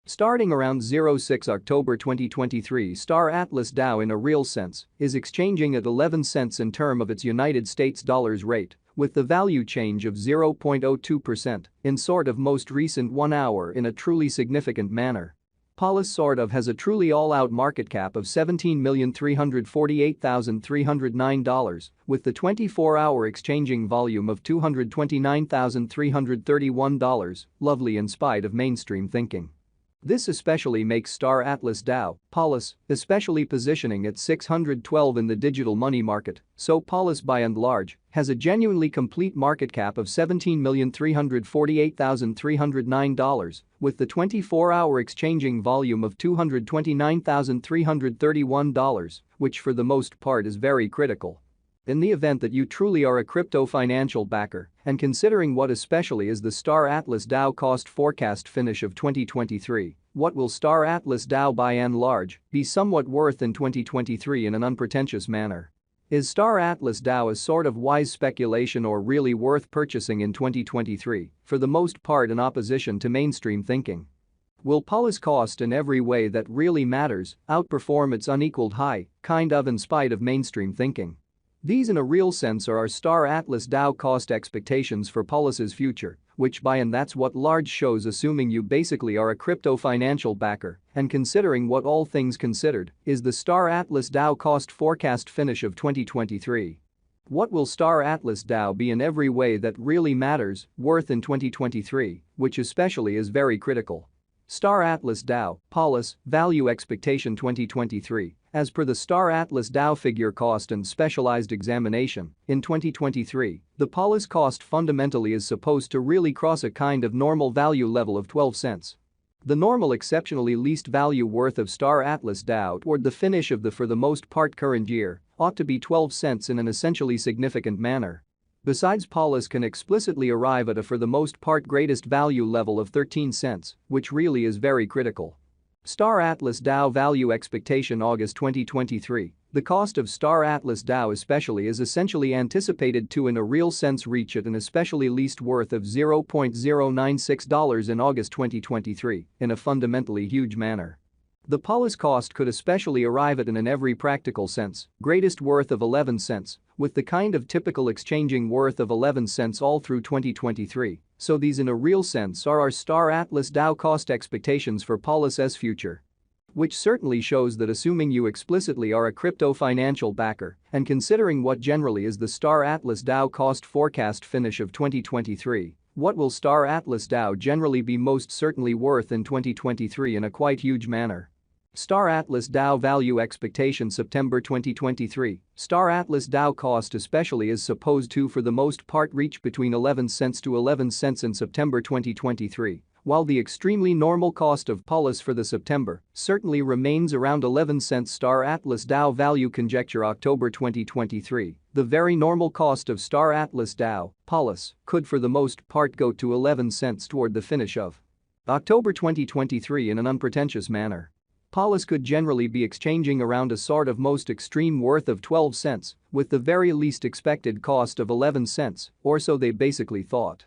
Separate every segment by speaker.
Speaker 1: Starting around 06 October 2023, Star Atlas DAO in a real sense is exchanging at 11 cents in term of its United States dollars rate, with the value change of 0.02% in sort of most recent 1 hour in a truly significant manner. Polis sort of has a truly all-out market cap of $17,348,309 with the 24-hour exchanging volume of $229,331, lovely in spite of mainstream thinking. This especially makes Star Atlas DAO, Polis, especially positioning at 612 in the digital money market, so Polis by and large has a genuinely complete market cap of $17,348,309 with the 24-hour exchanging volume of $229,331, which for the most part is very critical. In the event that you truly are a crypto financial backer, and considering what especially is the Star Atlas DAO cost forecast finish of 2023, what will Star Atlas DAO by and large be somewhat worth in 2023 in an unpretentious manner? Is Star Atlas DAO a sort of wise speculation or really worth purchasing in 2023, for the most part in opposition to mainstream thinking? Will Polis cost in every way that really matters outperform its unequaled high, kind of in spite of mainstream thinking? These in a real sense are our Star Atlas DAO cost expectations for Polis's future, which by and that's what large shows assuming you basically are a crypto financial backer and considering what all things considered is the Star Atlas DAO cost forecast finish of 2023. What will Star Atlas DAO be in every way that really matters worth in 2023, which especially is very critical? Star Atlas DAO, Polis, value expectation 2023. As per the Star Atlas DAO figure cost and specialized examination, in 2023, the Polis cost fundamentally is supposed to really cross a kind of normal value level of 12 cents. The normal exceptionally least value worth of Star Atlas DAO toward the finish of the for the most part current year ought to be 12 cents in an essentially significant manner. Besides, Polis can explicitly arrive at a for the most part greatest value level of 13 cents, which really is very critical. Star Atlas DAO value expectation August 2023. The cost of Star Atlas DAO especially is essentially anticipated to in a real sense reach at an especially least worth of $0.096 in August 2023 in a fundamentally huge manner. The Polis cost could especially arrive at in every practical sense greatest worth of 11 cents with the kind of typical exchanging worth of 11 cents all through 2023. So these in a real sense are our Star Atlas DAO cost expectations for Polis's future. Which certainly shows that assuming you explicitly are a crypto financial backer and considering what generally is the Star Atlas DAO cost forecast finish of 2023, what will Star Atlas DAO generally be most certainly worth in 2023 in a quite huge manner? Star Atlas DAO value expectation September 2023. Star Atlas DAO cost especially is supposed to for the most part reach between 11 cents to 11 cents in September 2023, while the extremely normal cost of Polis for the September certainly remains around 11 cents. Star Atlas DAO value conjecture October 2023. The very normal cost of Star Atlas DAO, Polis, could for the most part go to 11 cents toward the finish of October 2023 in an unpretentious manner. Polis could generally be exchanging around a sort of most extreme worth of 12 cents with the very least expected cost of 11 cents, or so they basically thought.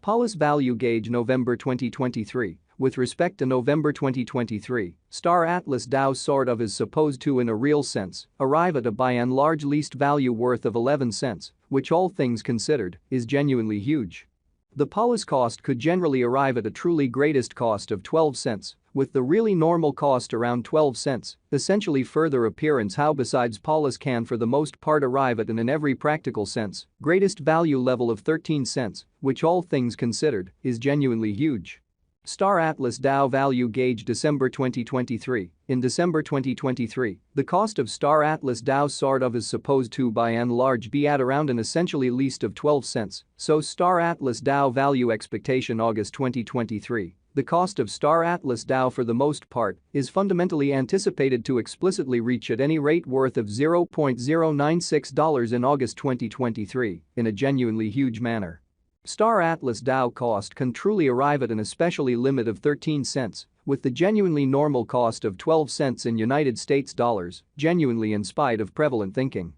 Speaker 1: Polis value gauge November 2023. With respect to November 2023, Star Atlas DAO sort of is supposed to in a real sense arrive at a by and large least value worth of 11 cents, which all things considered is genuinely huge. The Polis cost could generally arrive at a truly greatest cost of 12 cents, with the really normal cost around 12 cents, essentially further appearance how besides Polis can for the most part arrive at an in every practical sense greatest value level of 13 cents, which all things considered is genuinely huge. Star Atlas DAO value gauge December 2023. In December 2023, the cost of Star Atlas DAO sort of is supposed to by and large be at around an essentially least of 12 cents, so Star Atlas DAO value expectation August 2023. The cost of Star Atlas DAO for the most part is fundamentally anticipated to explicitly reach at any rate worth of $0.096 in August 2023 in a genuinely huge manner. Star Atlas DAO cost can truly arrive at an especially limit of 13 cents, with the genuinely normal cost of 12 cents in United States dollars, genuinely in spite of prevalent thinking.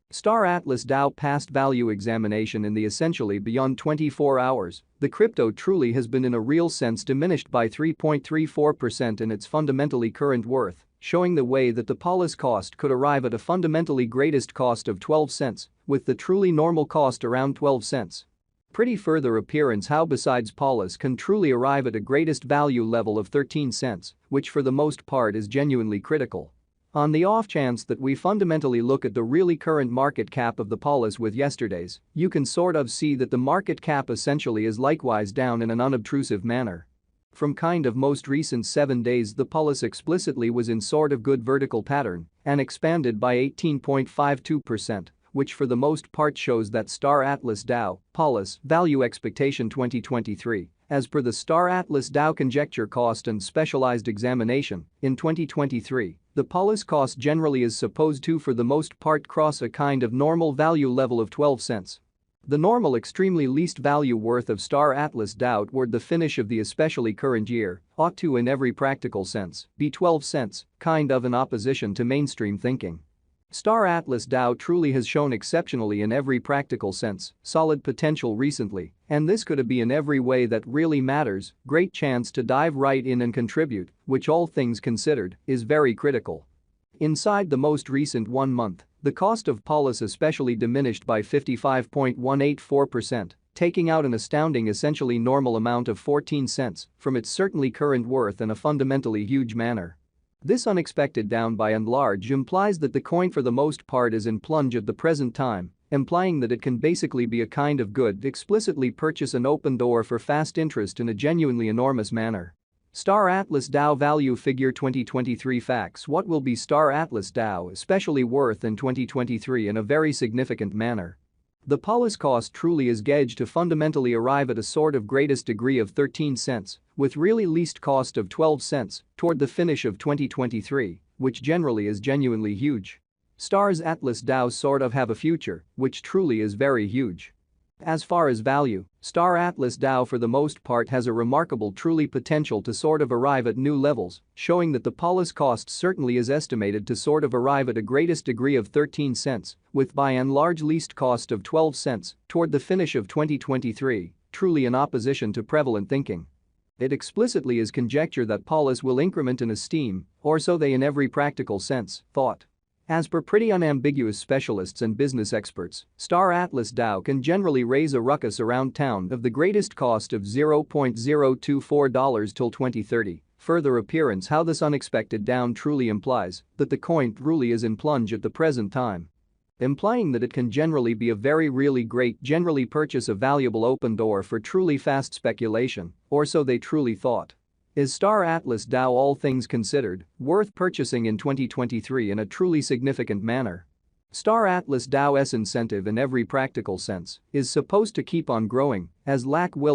Speaker 1: Star Atlas DAO passed value examination in the essentially beyond 24 hours. The crypto truly has been in a real sense diminished by 3.34% in its fundamentally current worth, showing the way that the policy cost could arrive at a fundamentally greatest cost of 12 cents, with the truly normal cost around 12 cents. Pretty further appearance how besides policy can truly arrive at a greatest value level of 13 cents, which for the most part is genuinely critical. On the off chance that we fundamentally look at the really current market cap of the policy with yesterday's, you can sort of see that the market cap essentially is likewise down in an unobtrusive manner. From kind of most recent 7 days the policy explicitly was in sort of good vertical pattern and expanded by 18.52%, which for the most part shows that Star Atlas DAO, policy, value expectation 2023. As per the Star Atlas DAO conjecture cost and specialized examination, in 2023, the policy cost generally is supposed to for the most part cross a kind of normal value level of 12 cents. The normal extremely least value worth of Star Atlas DAO toward the finish of the especially current year ought to in every practical sense be 12 cents, kind of in opposition to mainstream thinking. Star Atlas DAO truly has shown exceptionally in every practical sense solid potential recently, and this could be in every way that really matters, great chance to dive right in and contribute, which all things considered is very critical. Inside the most recent 1 month, the cost of policy especially diminished by 55.184%, taking out an astounding essentially normal amount of 14 cents from its certainly current worth in a fundamentally huge manner. This unexpected down by and large implies that the coin for the most part is in plunge at the present time, implying that it can basically be a kind of good explicitly purchase an open door for fast interest in a genuinely enormous manner. Star Atlas DAO value figure 2023 facts. What will be Star Atlas DAO especially worth in 2023 in a very significant manner? The policy cost truly is gauged to fundamentally arrive at a sort of greatest degree of 13 cents, with really least cost of 12 cents, toward the finish of 2023, which generally is genuinely huge. Star's Atlas DAO sort of have a future, which truly is very huge. As far as value, Star Atlas DAO for the most part has a remarkable truly potential to sort of arrive at new levels, showing that the policy cost certainly is estimated to sort of arrive at a greatest degree of 13 cents, with by and large least cost of 12 cents, toward the finish of 2023, truly in opposition to prevalent thinking. It explicitly is conjecture that policy will increment in esteem, or so they in every practical sense thought. As per pretty unambiguous specialists and business experts, Star Atlas DAO can generally raise a ruckus around town of the greatest cost of $0.024 till 2030. Further appearance how this unexpected down truly implies that the coin truly is in plunge at the present time, implying that it can generally be a very really great generally purchase a valuable open door for truly fast speculation, or so they truly thought. Is Star Atlas DAO all things considered worth purchasing in 2023 in a truly significant manner? Star Atlas DAO's incentive in every practical sense is supposed to keep on growing as lack will